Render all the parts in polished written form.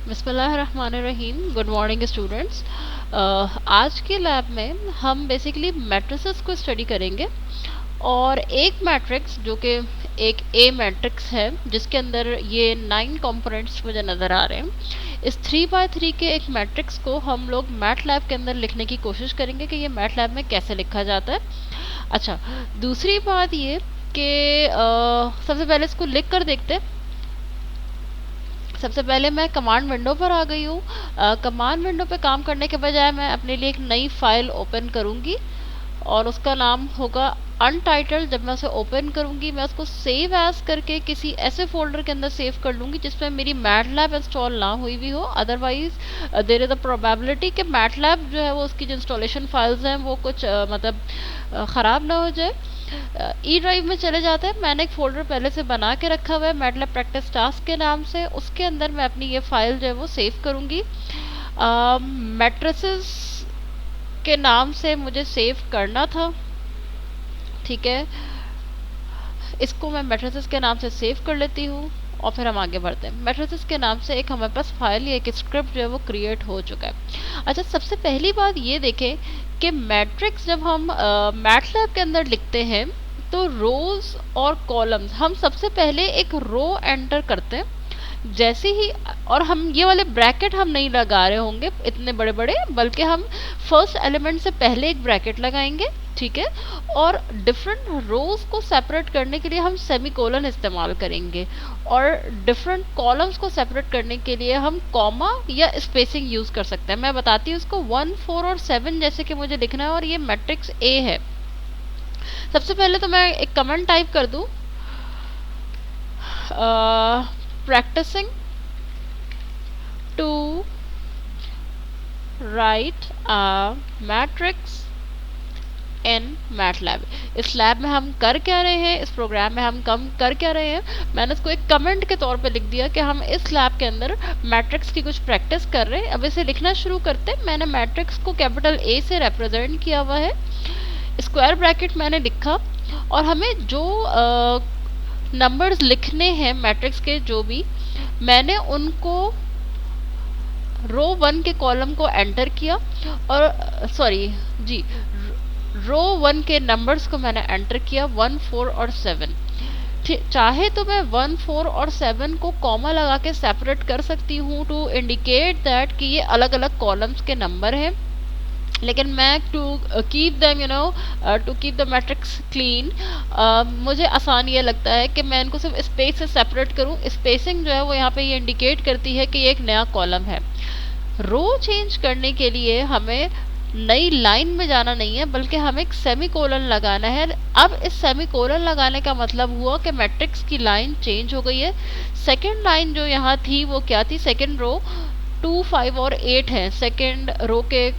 बिस्मिल्लाहिर्रहमानिर्रहीम। Good morning students. आज के लैब में हम बेसिकली मैट्रिसेस को स्टडी करेंगे और एक मैट्रिक्स जो कि एक ए मैट्रिक्स है जिसके अंदर ये 9 कंपोनेंट्स मुझे नज़र आ रहे हैं। इस 3x3 के एक मैट्रिक्स को हम लोग मैट लैब के अंदर लिखने की कोशिश करेंगे कि ये मैट लैब में कैसे लिखा जाता है। अच्छा, दूसरी बात ये कि सबसे पहले इसको लिख कर देखते हैं। सबसे पहले मैं कमांड विंडो पर आ गई हूँ। कमांड विंडो पे काम करने के बजाय मैं अपने लिए एक नई फाइल ओपन करूँगी और उसका नाम होगा अनटाइटल्ड। जब मैं उसे ओपन करूँगी मैं उसको सेव एज करके किसी ऐसे फोल्डर के अंदर सेव कर लूँगी जिसमें मेरी मैटलैब इंस्टॉल ना हुई भी हो। Otherwise there is a probability कि मैटलैब जो है वो उसकी जो इंस्टॉलेशन फाइल्स हैं वो कुछ ख़राब ना हो जाए। ई ड्राइव में चले जाते हैं। मैंने एक फोल्डर पहले से बना के रखा हुआ है मैटलैब प्रैक्टिस टास्क के नाम से। उसके अंदर मैं अपनी ये फाइल जो है वो सेव करूँगी। मैट्रिसेस के नाम से मुझे सेव करना था, ठीक है। इसको मैं मैट्रिसेस के नाम से सेव कर लेती हूँ और फिर हम आगे बढ़ते हैं। मैट्रिसेस के नाम से एक हमारे पास फाइल या एक स्क्रिप्ट जो है वो क्रिएट हो चुका है। अच्छा, सबसे पहली बात ये देखें कि मैट्रिक्स जब हम मैटलैब के अंदर लिखते हैं तो रोज और कॉलम्स हम सबसे पहले एक रो एंटर करते हैं जैसे ही, और हम ये वाले ब्रैकेट हम नहीं लगा रहे होंगे इतने बड़े बड़े, बल्कि हम फर्स्ट एलिमेंट से पहले एक ब्रैकेट लगाएंगे, ठीक है। और डिफरेंट रोज को सेपरेट करने के लिए हम सेमीकोलन इस्तेमाल करेंगे और डिफरेंट कॉलम्स को सेपरेट करने के लिए हम कॉमा या स्पेसिंग यूज कर सकते हैं। मैं बताती हूँ इसको 1, 4 और 7 जैसे कि मुझे लिखना है और ये मैट्रिक्स ए है। सबसे पहले तो मैं एक कमेंट टाइप कर दूं, practicing to write a matrix in MATLAB। इस लैब में हम कर क्या रहे हैं, इस प्रोग्राम में हम कम कर क्या रहे हैं, मैंने इसको एक कमेंट के तौर पे लिख दिया कि हम इस लैब के अंदर मैट्रिक्स की कुछ प्रैक्टिस कर रहे हैं। अब इसे लिखना शुरू करते हैं। मैंने मैट्रिक्स को कैपिटल ए से रिप्रेजेंट किया हुआ है, स्क्वायर ब्रैकेट मैंने लिखा और हमें जो नंबर्स लिखने हैं मैट्रिक्स के जो भी, मैंने उनको रो 1 के कॉलम को एंटर किया और रो 1 के नंबर्स को मैंने एंटर किया 1, 4 और 7। चाहे तो मैं 1, 4 और 7 को कॉमा लगा के सेपरेट कर सकती हूँ टू इंडिकेट दैट कि ये अलग अलग कॉलम्स के नंबर हैं, लेकिन मैं to keep them to keep the matrix clean, मुझे आसान ये लगता है कि मैं इनको सिर्फ स्पेस से सेपरेट करूं। स्पेसिंग जो है वो यहाँ पे ये इंडिकेट करती है कि ये एक नया कॉलम है। रो चेंज करने के लिए हमें नई लाइन में जाना नहीं है बल्कि हमें एक सेमीकोलन लगाना है। अब इस सेमीकोलन लगाने का मतलब हुआ कि मैट्रिक्स की लाइन चेंज हो गई है। सेकेंड लाइन जो यहाँ थी वो क्या थी, सेकेंड रो 2, 5 और 8 है सेकेंड रो के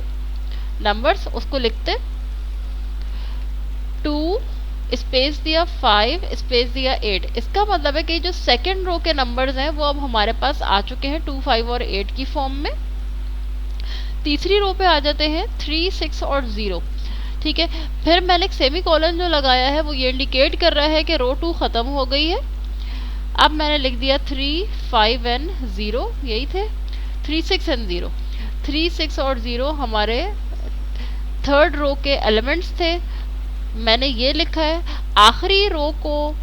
नंबर्स, उसको लिखते 2 स्पेस दिया 5 स्पेस दिया 8। इसका मतलब है कि जो सेकेंड रो के नंबर्स हैं वो अब हमारे पास आ चुके हैं 2, 5 और 8 की फॉर्म में। तीसरी रो पे आ जाते हैं 3, 6 और 0, ठीक है। फिर मैंने एक सेमीकोलन जो लगाया है वो ये इंडिकेट कर रहा है कि रो 2 खत्म हो गई है। अब मैंने लिख दिया 3, 5 एंड 0, यही थे 3, 6 एंड 0। 3, 6 और 0 हमारे थर्ड रो के एलिमेंट्स थे, मैंने ये लिखा है। आखिरी रो को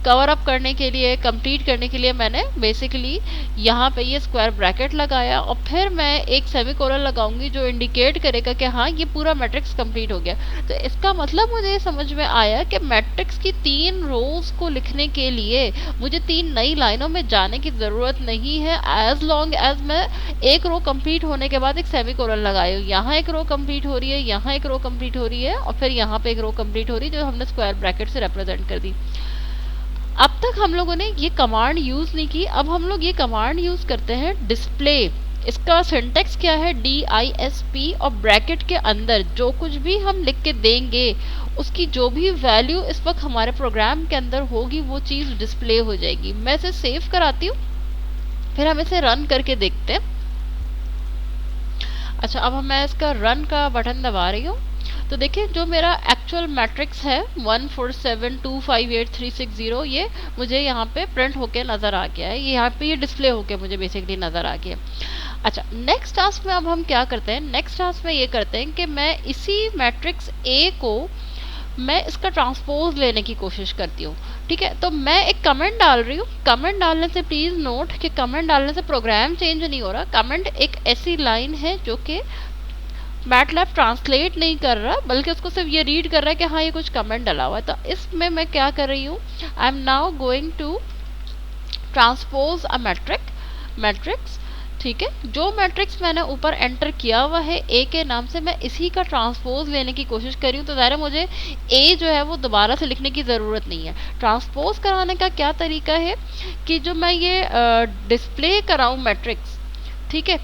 कवर अप करने के लिए, कंप्लीट करने के लिए मैंने बेसिकली यहाँ पे ये स्क्वायर ब्रैकेट लगाया और फिर मैं एक सेमीकोलन लगाऊंगी जो इंडिकेट करेगा कि हाँ ये पूरा मैट्रिक्स कंप्लीट हो गया। तो इसका मतलब मुझे समझ में आया कि मैट्रिक्स की 3 रोज को लिखने के लिए मुझे 3 नई लाइनों में जाने की ज़रूरत नहीं है, एज लॉन्ग एज मैं एक रो कंप्लीट होने के बाद एक सेमीकोलन लगाई हूँ। यहाँ एक रो कंप्लीट हो रही है, यहाँ एक रो कंप्लीट हो रही है और फिर यहाँ पे एक रो कंप्लीट हो रही है जो हमने स्क्वायर ब्रैकेट से रिप्रेजेंट कर दी। अब तक हम लोगों ने ये कमांड यूज नहीं की, अब हम लोग ये कमांड यूज करते हैं डिस्प्ले। इसका सिंटेक्स क्या है, DISP, और ब्रैकेट के अंदर जो कुछ भी हम लिख के देंगे उसकी जो भी वैल्यू इस वक्त हमारे प्रोग्राम के अंदर होगी वो चीज डिस्प्ले हो जाएगी। मैं इसे सेव कराती हूँ, फिर हम इसे रन करके देखते हैं। अच्छा, अब मैं इसका रन का बटन दबा रही हूँ तो देखिए जो मेरा एक्चुअल मैट्रिक्स है 147258360, ये मुझे यहाँ पे प्रिंट होके नज़र आ गया है, ये यहाँ पे ये डिस्प्ले होके मुझे बेसिकली नज़र आ गया। अच्छा, नेक्स्ट टास्क में अब हम क्या करते हैं, नेक्स्ट टास्क में ये करते हैं कि मैं इसी मैट्रिक्स ए को मैं इसका ट्रांसपोज लेने की कोशिश करती हूँ। ठीक है, तो मैं एक कमेंट डाल रही हूँ। कमेंट डालने से प्लीज़ नोट कि कमेंट डालने से प्रोग्राम चेंज नहीं हो रहा। कमेंट एक ऐसी लाइन है जो कि मैटलैब ट्रांसलेट नहीं कर रहा, बल्कि उसको सिर्फ ये रीड कर रहा है कि हाँ ये कुछ कमेंट डाला हुआ है। तो इसमें मैं क्या कर रही हूँ, I am now going to transpose a matrix. ठीक है, जो मैट्रिक्स मैंने ऊपर एंटर किया हुआ है ए के नाम से, मैं इसी का ट्रांसपोज लेने की कोशिश कर रही हूँ। तो ज़ाहिर है मुझे ए जो है वो दोबारा से लिखने की ज़रूरत नहीं है। ट्रांसपोज कराने का क्या तरीका है कि जो मैं ये डिस्प्ले कराऊँ मैट्रिक्स, ठीक है,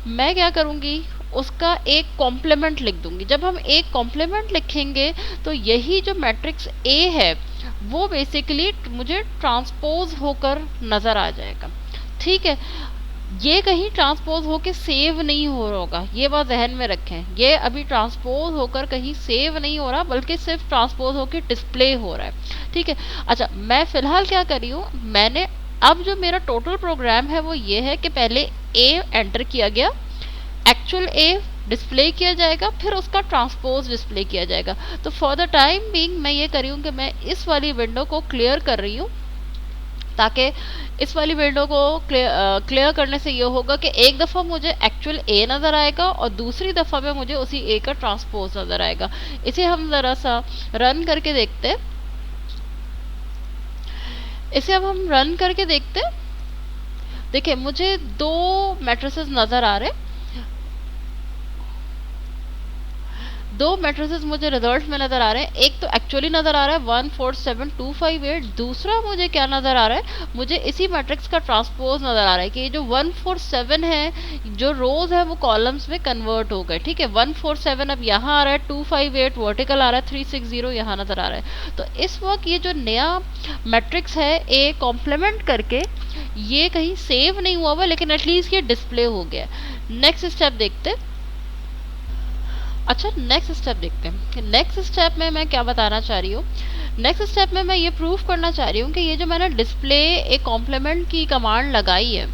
मैं क्या करूँगी, उसका एक कॉम्प्लीमेंट लिख दूंगी। जब हम एक कॉम्प्लीमेंट लिखेंगे तो यही जो मैट्रिक्स ए है वो बेसिकली मुझे ट्रांसपोज होकर नज़र आ जाएगा। ठीक है, ये कहीं ट्रांसपोज होकर सेव नहीं हो रहा होगा, ये बात जहन में रखें। ये अभी ट्रांसपोज होकर कहीं सेव नहीं हो रहा, बल्कि सिर्फ ट्रांसपोज होकर डिस्प्ले हो रहा है। ठीक है, अच्छा मैं फ़िलहाल क्या कर रही हूँ, मैंने अब जो मेरा टोटल प्रोग्राम है वो ये है कि पहले ए एंटर किया गया, एक्चुअल ए डिस्प्ले किया जाएगा, फिर उसका ट्रांसपोज डिस्प्ले किया जाएगा। तो फॉर द टाइम बीइंग मैं ये कर रही हूँ कि मैं इस वाली विंडो को क्लियर कर रही हूँ, ताकि इस वाली विंडो को क्लियर करने से ये होगा कि एक दफ़ा मुझे एक्चुअल ए नज़र आएगा और दूसरी दफ़ा में मुझे उसी ए का ट्रांसपोज नज़र आएगा। इसे हम ज़रा सा रन करके देखते हैं। इसे अब हम रन करके देखते हैं। देखिए मुझे दो मैट्रिसेस नज़र आ रहे हैं, दो मैट्रिसेस मुझे रिजल्ट में नज़र आ रहे हैं। एक तो एक्चुअली नज़र आ रहा है 147258, दूसरा मुझे क्या नज़र आ रहा है, मुझे इसी मैट्रिक्स का ट्रांसपोज नज़र आ रहा है कि ये जो 147 है, जो रोज है वो कॉलम्स में कन्वर्ट हो गए। ठीक है, 147 अब यहाँ आ रहा है, 258 वर्टिकल आ रहा है, 360 यहाँ नज़र आ रहा है। तो इस वक्त ये जो नया मैट्रिक्स है ए कॉम्प्लीमेंट करके, ये कहीं सेव नहीं हुआ हुआ, लेकिन एटलीस्ट ये डिस्प्ले हो गया। नेक्स्ट स्टेप देखते हैं। अच्छा, नेक्स्ट स्टेप देखते हैं। नेक्स्ट स्टेप में मैं क्या बताना चाह रही हूँ, नेक्स्ट स्टेप में मैं ये प्रूफ करना चाह रही हूँ कि ये जो मैंने डिस्प्ले एक कॉम्प्लीमेंट की कमांड लगाई है,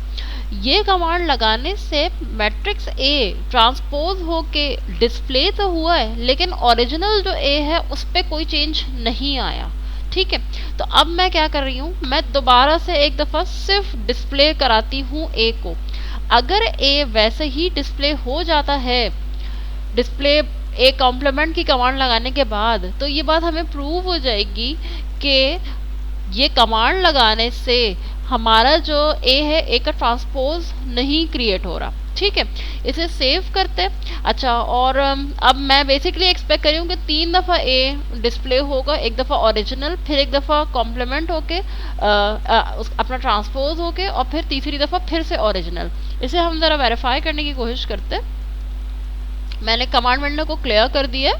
ये कमांड लगाने से मैट्रिक्स ए ट्रांसपोज होके डिस्प्ले तो हुआ है, लेकिन ओरिजिनल जो ए है उस पर कोई चेंज नहीं आया। ठीक है, तो अब मैं क्या कर रही हूँ, मैं दोबारा से एक दफ़ा सिर्फ डिस्प्ले कराती हूँ ए को। अगर ए वैसे ही डिस्प्ले हो जाता है डिस्प्ले एक कॉम्प्लीमेंट की कमांड लगाने के बाद, तो ये बात हमें प्रूव हो जाएगी कि ये कमांड लगाने से हमारा जो ए है, ए का ट्रांसपोज नहीं क्रिएट हो रहा। ठीक है, इसे सेव करते। अच्छा, और अब मैं बेसिकली एक्सपेक्ट कर रही हूँ कि 3 दफ़ा ए डिस्प्ले होगा, एक दफ़ा ओरिजिनल, फिर एक दफ़ा कॉम्प्लीमेंट होके अपना ट्रांसपोज होके, और फिर तीसरी दफ़ा फिर से ओरिजिनल। इसे हम ज़रा वेरीफाई करने की कोशिश करते। मैंने कमांड विंडो को क्लियर कर दिया,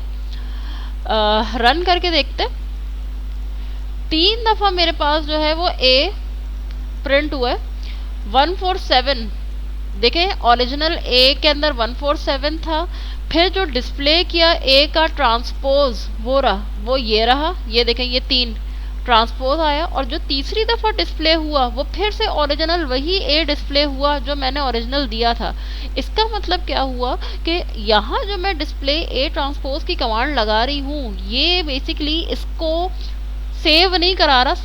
रन करके देखते। 3 दफ़ा मेरे पास जो है वो ए प्रिंट हुआ है। 147 देखें, ओरिजिनल ए के अंदर 147 था, फिर जो डिस्प्ले किया ए का ट्रांसपोज वो ये रहा, ये देखें ये 3 ट्रांसपोज आया, और जो तीसरी दफ़ा डिस्प्ले हुआ वो फिर से ओरिजिनल वही ए डिस्प्ले हुआ जो मैंने ओरिजिनल दिया था। इसका मतलब क्या हुआ कि यहाँ जो मैं डिस्प्ले ए ट्रांसपोज की कमांड लगा रही हूँ, ये बेसिकली इसको सेव नहीं करा रहा,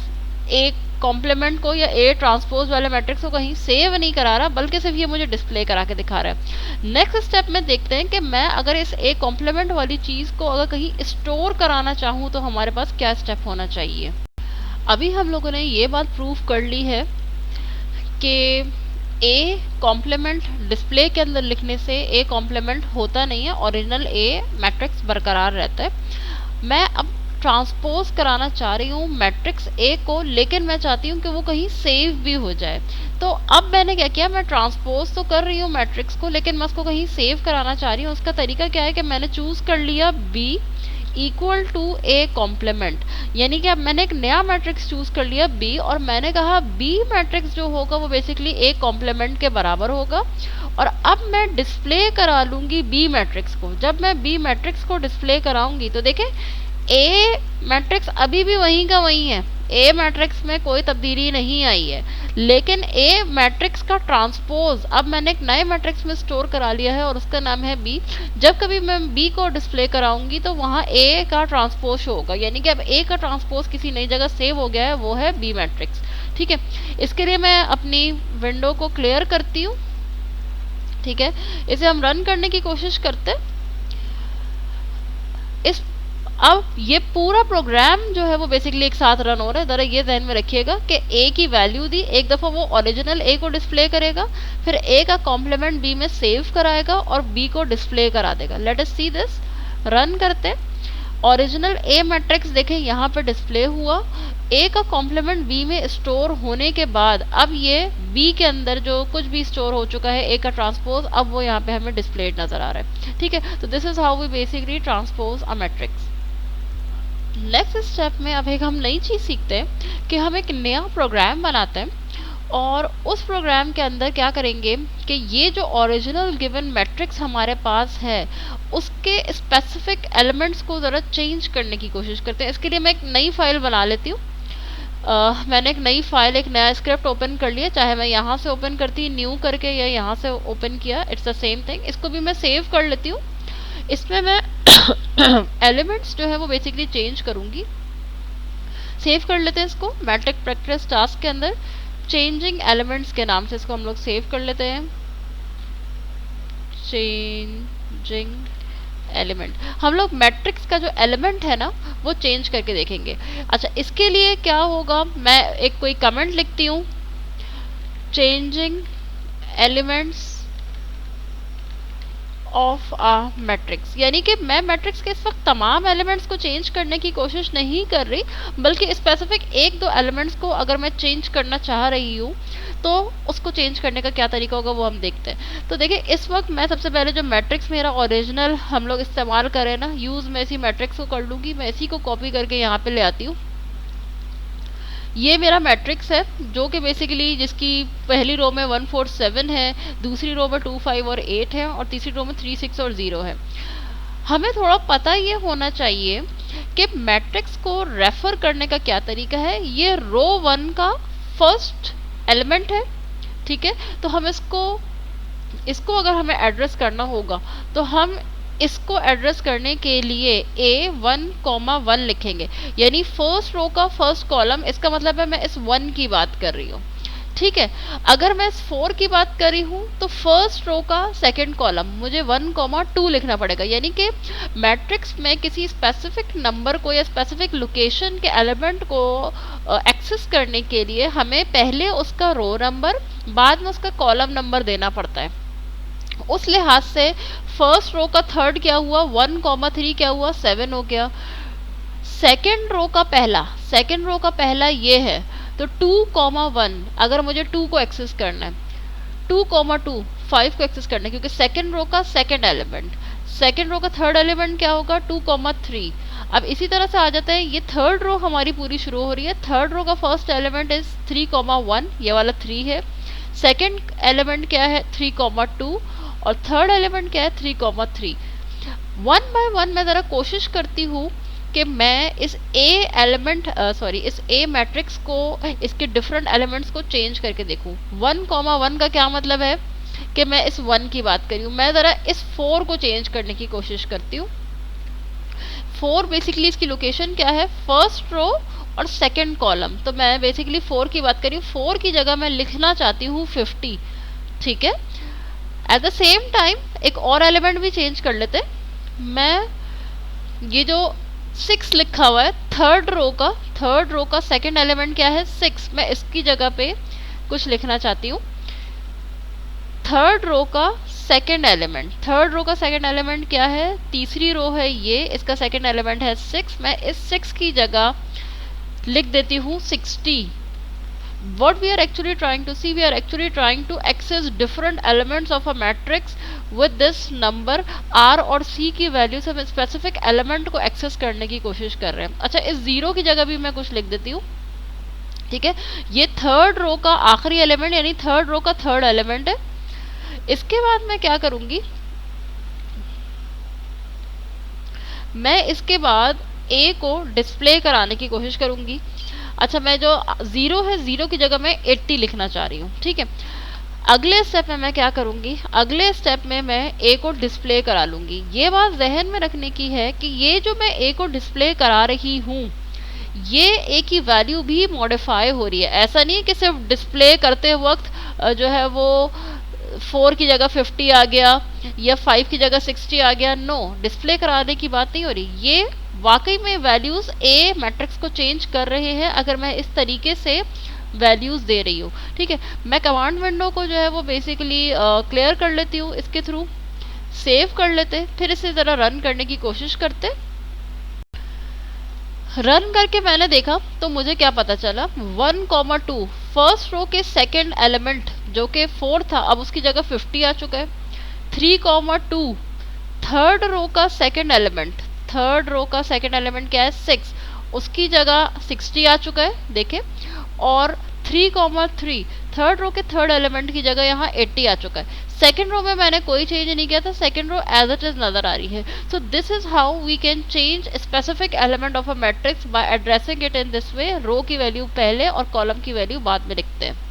एक कॉम्प्लीमेंट को या ए ट्रांसपोज वाले मैट्रिक्स को कहीं सेव नहीं करा रहा, बल्कि सिर्फ ये मुझे डिस्प्ले करा के दिखा रहा है। नेक्स्ट स्टेप में देखते हैं कि मैं अगर इस ए कॉम्प्लीमेंट वाली चीज़ को अगर कहीं स्टोर कराना चाहूँ तो हमारे पास क्या स्टेप होना चाहिए। अभी हम लोगों ने ये बात प्रूफ कर ली है कि ए कॉम्प्लीमेंट डिस्प्ले के अंदर लिखने से ए कॉम्प्लीमेंट होता नहीं है, ओरिजिनल ए मैट्रिक्स बरकरार रहता है। मैं अब ट्रांसपोज कराना चाह रही हूँ मैट्रिक्स ए को, लेकिन मैं चाहती हूँ कि वो कहीं सेव भी हो जाए। तो अब मैंने क्या किया, मैं ट्रांसपोज तो कर रही हूँ मैट्रिक्स को, लेकिन मैं उसको कहीं सेव कराना चाह रही हूँ। उसका तरीका क्या है कि मैंने चूज़ कर लिया B, equal to A complement, यानी कि अब मैंने एक नया मैट्रिक्स चूज कर लिया बी, और मैंने कहा बी मैट्रिक्स जो होगा वो बेसिकली ए कॉम्प्लीमेंट के बराबर होगा। और अब मैं डिस्प्ले करा लूंगी बी मैट्रिक्स को। जब मैं बी मैट्रिक्स को डिस्प्ले कराऊंगी तो देखें ए मैट्रिक्स अभी भी वहीं का वहीं है, ए मैट्रिक्स में कोई तब्दीली नहीं आई है, लेकिन ए मैट्रिक्स का ट्रांसपोज अब मैंने एक नए मैट्रिक्स में स्टोर करा लिया है और उसका नाम है बी। जब कभी मैं बी को डिस्प्ले कराऊंगी तो वहाँ ए का ट्रांसपोज होगा, यानी कि अब ए का ट्रांसपोज किसी नई जगह सेव हो गया है, वो है बी मैट्रिक्स। ठीक है, इसके लिए मैं अपनी विंडो को क्लियर करती हूँ। ठीक है, इसे हम रन करने की कोशिश करते हैं। इस अब ये पूरा प्रोग्राम जो है वो बेसिकली एक साथ रन हो रहा है। जरा ये ध्यान में रखिएगा कि ए की वैल्यू दी, एक दफ़ा वो ओरिजिनल ए को डिस्प्ले करेगा, फिर ए का कॉम्प्लीमेंट बी में सेव कराएगा और बी को डिस्प्ले करा देगा। Let us see this, run करते। ओरिजिनल ए मैट्रिक्स देखें यहाँ पे डिस्प्ले हुआ, ए का कॉम्प्लीमेंट बी में स्टोर होने के बाद अब ये बी के अंदर जो कुछ भी स्टोर हो चुका है ए का ट्रांसपोज, अब वो यहाँ पे हमें डिस्प्लेड नजर आ रहा है। ठीक है, तो this is how we basically transpose a matrix. Next step में अब एक हम नई चीज़ सीखते हैं कि हम एक नया प्रोग्राम बनाते हैं, और उस प्रोग्राम के अंदर क्या करेंगे कि ये जो ओरिजिनल गिवन मैट्रिक्स हमारे पास है उसके स्पेसिफिक एलिमेंट्स को ज़रा चेंज करने की कोशिश करते हैं। इसके लिए मैं एक नई फाइल बना लेती हूँ। मैंने एक नई फाइल, एक नया स्क्रिप्ट ओपन कर लिया, चाहे मैं यहाँ से ओपन करती न्यू करके या यहाँ से ओपन किया, इट्स द सेम थिंग। इसको भी मैं सेव कर लेती हूँ। इसमें मैं एलिमेंट्स जो है वो बेसिकली चेंज करूंगी। सेव कर लेते हैं इसको मैट्रिक प्रैक्टिस टास्क के अंदर, चेंजिंग एलिमेंट्स के नाम से इसको हम लोग सेव कर लेते हैं। चेंजिंग एलिमेंट, हम लोग मैट्रिक्स का जो एलिमेंट है ना वो चेंज करके देखेंगे। अच्छा, इसके लिए क्या होगा, मैं एक कोई कमेंट लिखती हूँ, changing elements of a matrix, यानी कि मैं मैट्रिक्स के इस वक्त तमाम एलिमेंट्स को चेंज करने की कोशिश नहीं कर रही, बल्कि स्पेसिफिक एक दो एलिमेंट्स को अगर मैं चेंज करना चाह रही हूँ तो उसको चेंज करने का क्या तरीका होगा वो हम देखते हैं। तो देखिए, इस वक्त मैं सबसे पहले जो मैट्रिक्स मेरा ओरिजिनल हम लोग इस्तेमाल करें ना, यूज़ मैं इसी मैट्रिक्स को कर लूँगी। मैं इसी को कॉपी करके यहाँ पे ले आती हूँ। ये मेरा मैट्रिक्स है जो कि बेसिकली जिसकी पहली रो में 1 4 7 है, दूसरी रो में 2 5 और 8 है, और तीसरी रो में 3 6 और 0 है। हमें थोड़ा पता ये होना चाहिए कि मैट्रिक्स को रेफर करने का क्या तरीका है। ये रो 1 का फर्स्ट एलिमेंट है। ठीक है, तो हम इसको अगर हमें एड्रेस करना होगा तो हम इसको एड्रेस करने के लिए A1, 1 लिखेंगे, यानी फर्स्ट रो का फर्स्ट कॉलम। इसका मतलब है मैं इस 1 की बात कर रही हूँ। ठीक है, अगर मैं इस 4 की बात कर रही हूँ तो फर्स्ट रो का सेकंड कॉलम मुझे 1, 2 लिखना पड़ेगा, यानी कि मैट्रिक्स में किसी स्पेसिफिक नंबर को या स्पेसिफिक लोकेशन के एलिमेंट को एक्सेस करने के लिए हमें पहले उसका रो नंबर, बाद में उसका कॉलम नंबर देना पड़ता है। उस लिहाज से फर्स्ट रो का थर्ड क्या हुआ, 1, 3 क्या हुआ, 7 हो गया। सेकेंड रो का पहला ये है, तो 2, 1 अगर मुझे 2 को एक्सेस करना है, 2, 5 को एक्सेस करना है, क्योंकि सेकेंड रो का सेकेंड एलिमेंट। सेकेंड रो का थर्ड एलिमेंट क्या होगा, 2, 3। अब इसी तरह से आ जाता है, ये थर्ड रो हमारी पूरी शुरू हो रही है। थर्ड रो का फर्स्ट एलिमेंट इज 3, 1, ये वाला 3 है। सेकेंड एलिमेंट क्या है, 3, 2, और थर्ड एलिमेंट क्या है, 3, 3। 1 बाय 1 मैं ज़रा कोशिश करती हूँ कि मैं इस इस ए मैट्रिक्स को, इसके डिफरेंट एलिमेंट्स को चेंज करके देखूँ। 1, 1 का क्या मतलब है कि मैं इस 1 की बात कर रही हूँ। मैं ज़रा इस 4 को चेंज करने की कोशिश करती हूँ। 4 बेसिकली इसकी लोकेशन क्या है, फर्स्ट रो और सेकेंड कॉलम। तो मैं बेसिकली 4 की बात कर रही हूँ। 4 की जगह मैं लिखना चाहती हूँ 50। ठीक है, एट द सेम टाइम एक और एलिमेंट भी चेंज कर लेते। मैं ये जो 6 लिखा हुआ है थर्ड रो का सेकंड एलिमेंट क्या है, 6। मैं इसकी जगह पे कुछ लिखना चाहती हूँ। थर्ड रो का सेकंड एलिमेंट क्या है, तीसरी रो है ये, इसका सेकंड एलिमेंट है 6। मैं इस 6 की जगह लिख देती हूँ 60। what we are actually trying to see, we are actually trying to access different elements of a matrix with this number r और c की वैल्यू से हम स्पेसिफिक एलिमेंट को एक्सेस करने की कोशिश कर रहे हैं। अच्छा, इस जीरो की जगह भी मैं कुछ लिख देती हूँ, ठीक है। ये थर्ड रो का आखिरी एलिमेंट यानी थर्ड रो का थर्ड एलिमेंट है। इसके बाद मैं क्या करूंगी, मैं इसके बाद a को डिस्प्ले कराने की कोशिश करूंगी। अच्छा, मैं जो जीरो है, जीरो की जगह मैं 80 लिखना चाह रही हूँ, ठीक है। अगले स्टेप में मैं क्या करूंगी, अगले स्टेप में मैं a को डिस्प्ले करा लूंगी। ये बात जहन में रखने की है कि ये जो मैं a को डिस्प्ले करा रही हूँ, ये a की वैल्यू भी मॉडिफाई हो रही है। ऐसा नहीं कि सिर्फ डिस्प्ले करते वक्त जो है वो 4 की जगह 50 आ गया या 5 की जगह 60 आ गया। नो, डिस्प्ले कराने की बात नहीं हो रही। ये वाकई में वैल्यूज ए मैट्रिक्स को चेंज कर रहे हैं अगर मैं इस तरीके से वैल्यूज दे रही हूँ, ठीक है। मैं कमांड विंडो को जो है वो बेसिकली क्लियर कर लेती हूँ, इसके थ्रू सेव कर लेते, फिर इसे ज़रा रन करने की कोशिश करते। रन करके मैंने देखा तो मुझे क्या पता चला, 1,2 फर्स्ट रो के सेकंड एलिमेंट जो कि 4 था, अब उसकी जगह 50 आ चुका है। 3,2 थर्ड रो का सेकंड एलिमेंट, थर्ड रो का सेकंड एलिमेंट क्या है 6, उसकी जगह 60 आ चुका है, देखें। और 3,3 थर्ड रो के थर्ड एलिमेंट की जगह यहाँ 80 आ चुका है। सेकेंड रो में मैंने कोई चेंज नहीं किया था, second row as it is नजर आ रही है। So this is how we can change specific element of a matrix by addressing it in this way. Row की वैल्यू पहले और कॉलम की वैल्यू बाद में लिखते हैं।